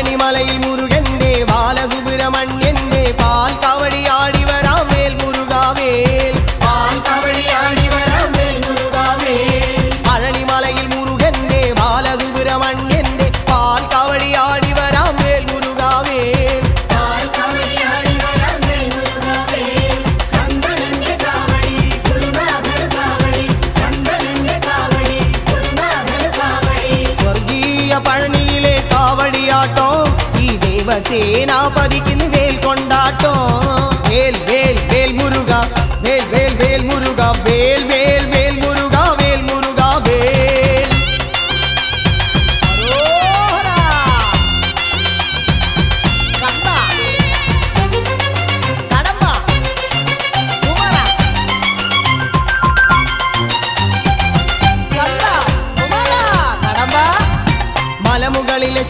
പഴനിമലയിൽ മുരുകന്റെ ബാലസുബ്രഹ്മണ്യന്റെ പാൽ കവടിയാടി വരാം വേൽ മുരുകാവേൽ പാൽ കവടിയാടി വരാം വേൽ മുരുകാവേൽ പഴനിമലയിൽ മുരുകന്റെ ബാലസുബ്രഹ്മണ്യന്റെ പാൽ കവടിയാടി വരാം വേൽ മുരുകാവേൽ പാൽ കവടിയാടി വരാം വേൽ മുരുകാവേൽ സന്തനന്റെ കാവടി ഗുരുനാഥർ കാവടി സന്തനന്റെ കാവടി ഗുരുനാഥർ കാവടി സ്വർഗീയ പഴനിയിലെ കാവടിയാട്ടോ ഈ ദേവസേനാപതിക്ക് വേൽ കൊണ്ടാട്ടോ വേൽ വേൽ വേൽ മുരുക വേൽ വേൽ വേൽ മുരുക വേൽ വേൽ